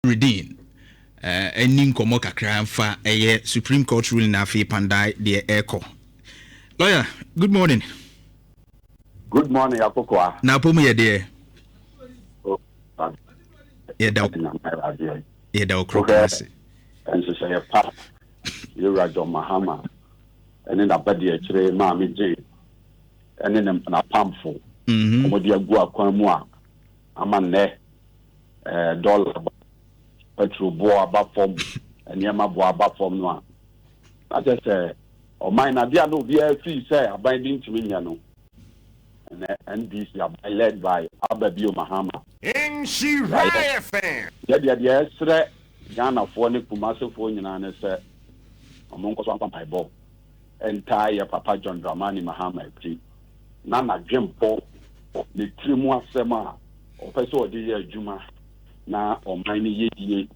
Nurudeen any nkomo kakra mfa Supreme Court ruling na KPANDAI de echo. Lawyer, good morning. Good morning, Apokwa. Na pomu ye de. Yeah, okrokase. And so say a part. You Rajo Mahama. And then a body actually Mammy Jane. And then a pamphlet. What you go up Kwamwa. A man there. Dollar petrol boa about form. And Yama boa about form one. I just say, or mine, I dare no VFC say, abiding to me, and this are led by Abass Mahama. Nhyira fan. Yeah, sir. Ghana for ne Kumasi for you and say, among us one by Bob. Entire Papa John Dramani Mahama. Nana Jim Paul, the Trimua Sema, or Peso de Juma, na or mine ye,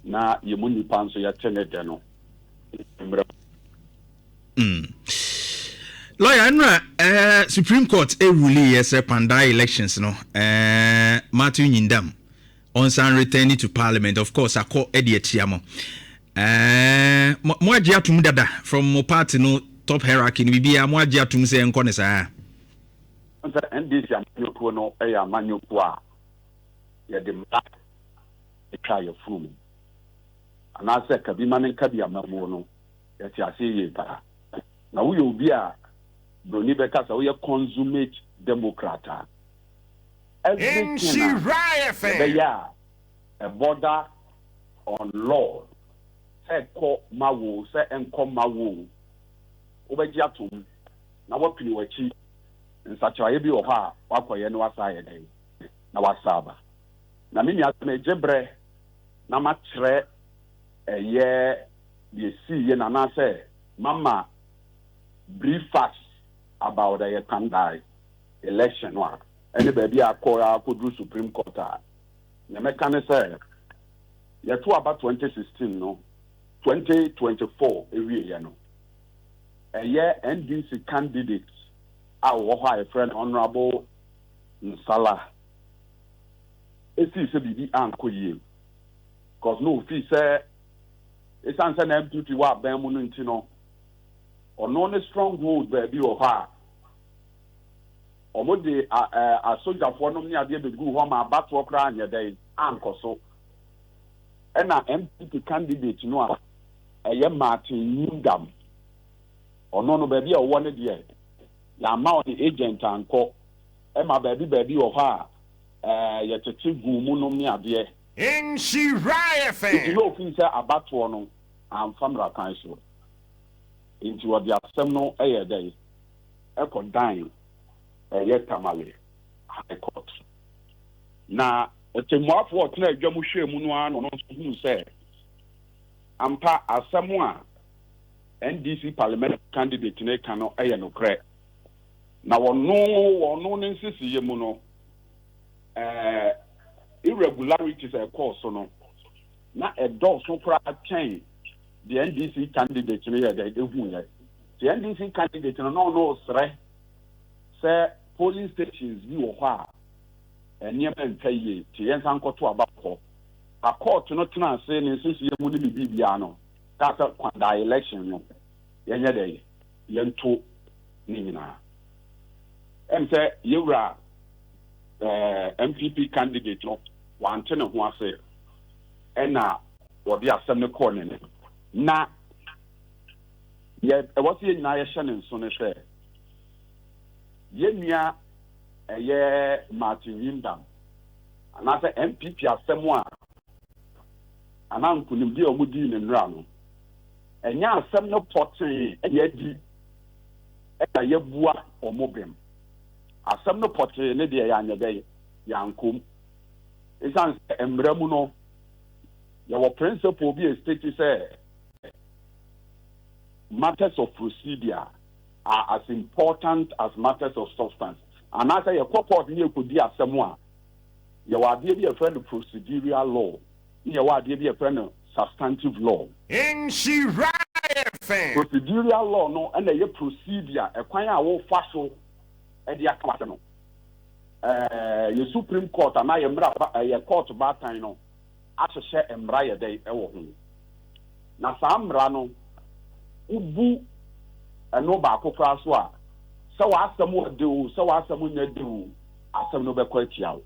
na Yemuni Panso ya Tenedeno. Lawyer, Supreme Court ruling yes KPANDAI elections no. Martin Nyindam on san returning to Parliament. Of course, I call Eddie Etiamo. Mo agya tum dada from mo party no top hierarchy ni bia mo agya tum say enko ne saa. And this Yamanyoku no Yamanyoku a ye de mata e try your frum. And I said Kabimane Kabiyamamu no ye ti ase ye pa. Na wo yo bi a Broni Beka sa we consummate democrat. Nhyira fan. A border on law. Say ko mawo, say enko mawo. Obeji atum. Na wo pini wachi. Nsacho ye bi o ha, wakoye no wasa ye den. Na wasaba. Na mimi atme jebre na ma kire ye si ye na na say mama brief us about the KPANDAI election one. Any baby I could do Supreme Court. The mechanic say, you two about 2016, no, 2024, every year, no. A year NDC candidates, our friend Honorable Nsala. It's a BB uncle you. Because no fee say, it's answer M2 what Bemunintino. Or non stronghold baby or her. Or the a soldier for no near the good home about to cry your day, uncle so. And our MPP candidate, you know, a young Martin Newdam. Or no baby or one year. Ya mount the agent and call Emma baby or her, yet a chief gumunum near the Nhyira fan. You know, things are about one and family council. Into what the assembly a day, echo dying, a yet tamale, high court. Now, it's a more for Jamushe Munuan or who said, Ampa as someone NDC parliament candidate in a cano a no crack. Now, no insist Yemuno irregularities a course or no. Not a dog so proud change. The NDC candidate here, the NDC candidate no say polling stations you are and near and pay to Yanko to about a court not saying since you wouldn't be Bibiano. That's a KPANDAI election, no. Day, Yanto Nina. And say you are MPP candidate, no one tenor who I say, and now what the assembly corner. Na ye what's ye na ye Shannon so ne say ye nua ye Martin Windham and as MPP asemo a ana nkunim de omudi ne nra no enya asem no poten ye di e ye bua omobem asem no poten ne de ya anyade yankom isan emramu no ye wo principle bi a state say matters of procedure are as important as matters of substance. And as I purport here could be a someone, you are be a friend of procedural law, you are be a friend of substantive law. Nhyira fan. Procedural law, no, and a procedure, a kind of fashion at the account. Your Supreme Court, and I am a court about time, no. ahyehyɛ mmara yɛ dɛ ɛwɔ ho na saa mmara no ubu ɛno baako koraa so a sɛ w'asɛm wɔ de o sɛ w'asɛm nyɛ de o asɛm no bɛkɔ atia wo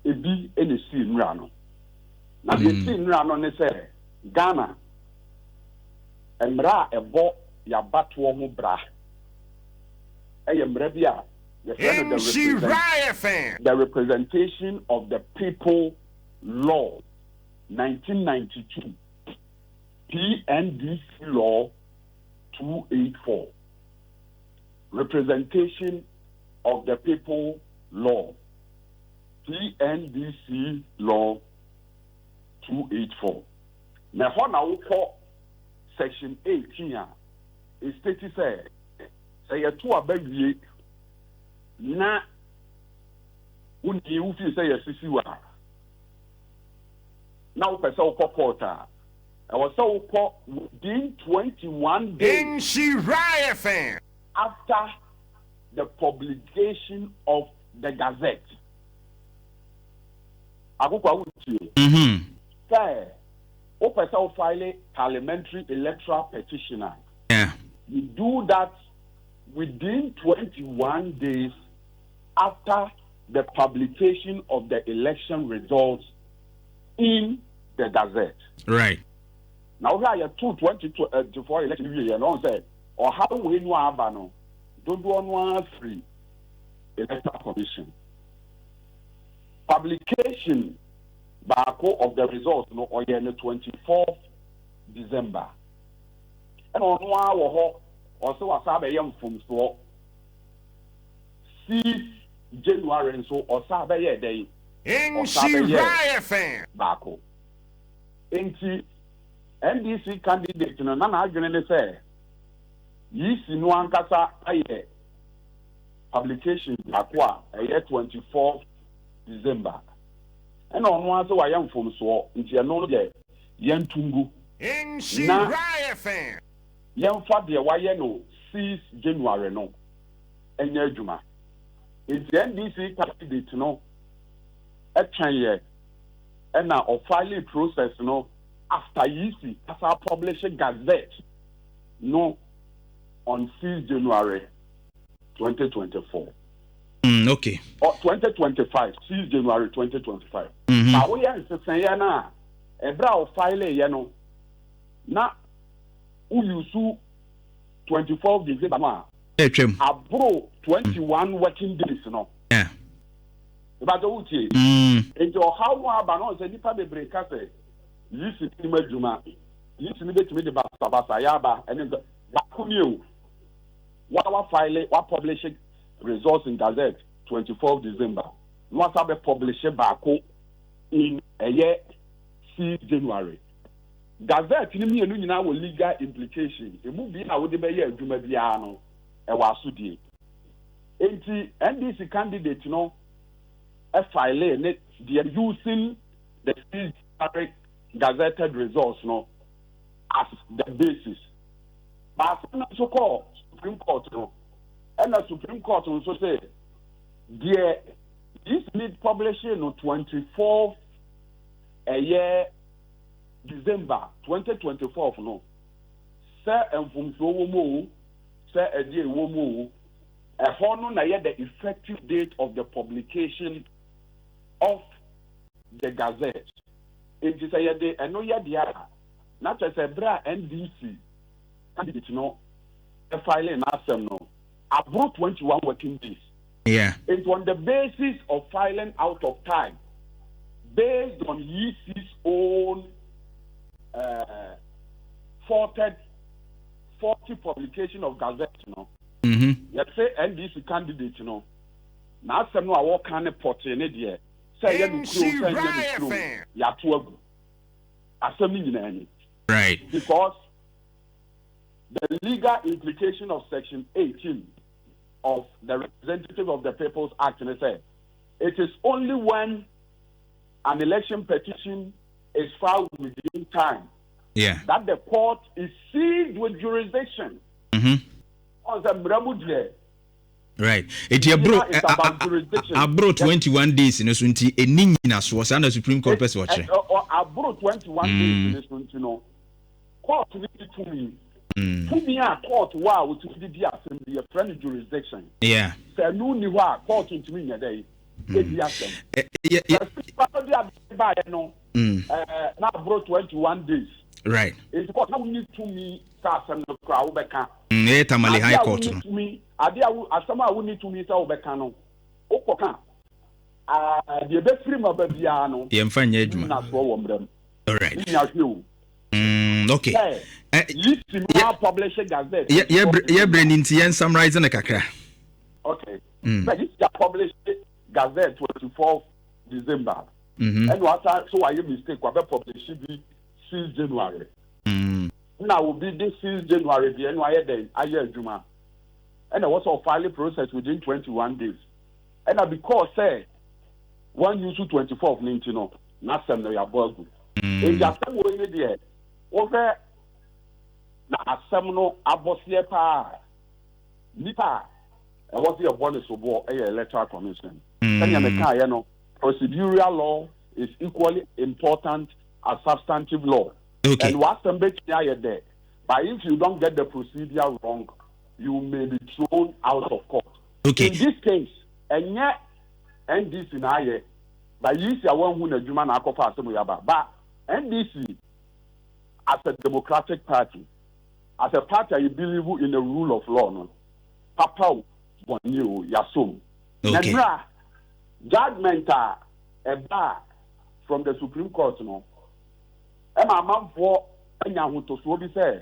ebi ɛna si nnura no na deɛ si nnura no ne sɛ Ghana mmara a ɛbɔ yabatoɔ ho bra ɛyɛ mmara bi a the Representation of the People Law 1992 PNDC Law 284 Representation of the People Law PNDC Law 284 na ho na wokɔ section 18 a state say you to abawie na woni wo fi say yesisi wa na wo pese wo court a was so within 21 days Nhyira FM after the publication of the Gazette. Akukwa wuti. Say o pese wo file parliamentary electoral petitioner. Yeah. You do that within 21 days after the publication of the election results in the Gazette. Right. Now, we are 2024 election year, you know, say, or how we know Abano, don't want free electoral commission. Publication of the results, no, or the 24th December. And on one also a sabe young from so 6 January and so or sabe ye day Nhyira FM bako enti NDC candidate no na adwene ne say yi si no ankasa aye publication bako a 24th December and on one so wa young from so enti no de yentungu Nhyira FM yɛmfa deɛ wayɛ no 6 January no ɛnyɛ adwuma nti NDC candidate no ɛtwɛn yɛ ɛna ɔfiling process no after yisi asa publish Gazette no on 6 January 2024 okay or 2025 6 January 2025 na woyɛ nsesɛn na ɛbra ɔfile yɛ no na Uyusu 24 December ma. Abro 21 working days no. Yeah. But the uti. Into how one banon say nipa bebre ka say yisi ni madwuma. Yisi ni betimi de basa yaba and then bakuni wa file wa publish results in Gazette 24 December. No sabe publish bako in a year 6 January. Gazette ni mienu nyina wo legal implication emu bi a wo de be ye adwuma bia no e wa asodie enti NDC candidate no e file ne they are using the gazetted results no as the basis but so called Supreme Court no and the Supreme Court no so say there this need publishing no 24th a year December 2024 no say enfumso wo mo say edie wo mo e ho no na ye the effective date of the publication of the Gazette it is say de eno ye dia na che say bra NDC candidate no e filing asem no abro 21 working days yeah it's on the basis of filing out of time based on his own 40 publication of Gazette, you know. Let's say NDC candidate, you know. Now, some no I walk on a pot in it here. Say, ya to assembly, right? Because the legal implication of Section 18 of the Representative of the People's Act, and say it is only when an election petition is filed within time. Yeah. That the court is seized with jurisdiction. On the Mramudle, Right. Eti abro 21 days in sunti eni nyina so say na Supreme Court person watch. Abro 21 days in sunti no. Court ni to me. To me a court wa we to di assembly a friend jurisdiction. Yeah. Say no ni wa court to me na dey. Di assembly. Yeah. No. Na abro 21 days. Right. It's because now we need to me assembly crowd beka. Tamale high court no. Ade asama we need to me say obeka no. Okoka. The best free ma ba bia no. Ye mfa nya adwuma. Na so wo mbrem. All right. Okay. You publish a gazette. Yeah, Brennan, yen summarize na kakra. Okay. But this is published gazette 24th December. And what so are you mistake? We publish it 6 January. Now will be this 6 January. The NYA then aye Juma. And I was a filing process within 21 days. And because say one use 24th 19 no, not some no ya bogu. In just some way there. Over na asem no abosie pa nipa e was your bonus obo electoral commission. Kenya me kan ye no procedural law is equally important as substantive law. Okay. And what some bet there. But if you don't get the procedure wrong, you may be thrown out of court. Okay. In this case, and yet NDC na ye, but you see one who na juma na akofa asem yaba. But NDC as a democratic party, as a party I believe in the rule of law, no. Papa Bonio Yasum. Okay. Now, judgment a bar from the Supreme Court, no. Emma man for Enyahu to so be say,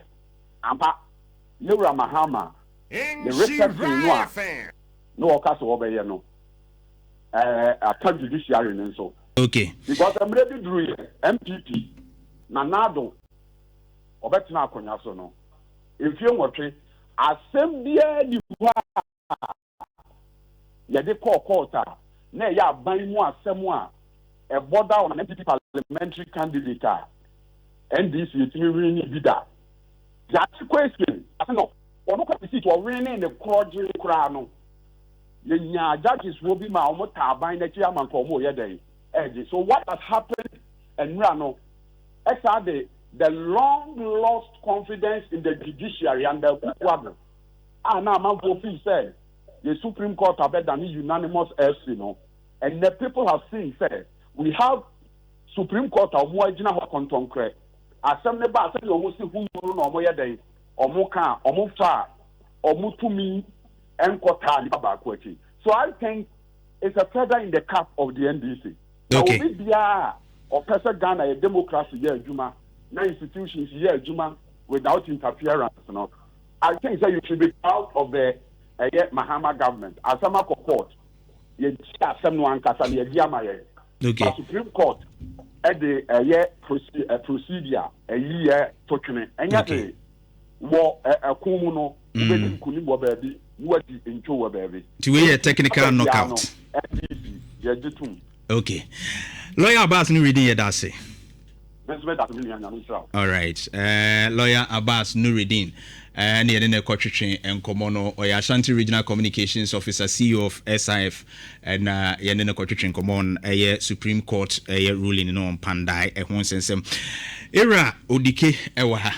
Ampa Nura Mahama, the respect no case over here, no. A third judiciary and so. Okay. Because I'm ready to do MPP, Nanado. Obetina akonya so no efie nwotwe asem bia ni wa ye de court na ya ban mu asem a e border on an MPP parliamentary candidate NDC yetimi win ni bida that question no ono ka sit o win in the project kra no ye nya judges will be ma omo ta ban na chairman ko mo ye den so what has happened and no the long lost confidence in the judiciary and the people. Now, man, said the Supreme Court have better than unanimous FC, no, and the people have seen said we have Supreme Court of more general contoncre. Assembly ba say you must see who no more day, or more can, or more far, or more to me, and quota bakweti. So I think it's a feather in the cap of the NDC. Okay. Or person Ghana a democracy here, Juma. No institutions here, Juma, without interference. No, I think that you should be out of the Mahama government. Asama court, you just someone Kasali Diamaye. Okay. Supreme Court at the procedure a year talking. And yet, war a kumuno, kunibo baby, what is in Chowa baby. To be a technical knockout. Okay. Lawyer Abass Nurudeen Yedase. All right. Lawyer Abass Nurudeen. And the other Kochichi and Komono or Ashanti Regional Communications Officer, CEO of SIF, and Yanina Kochichi and Komon, a Supreme Court ruling on Pandai, a one sense. Era Odike Ewaha.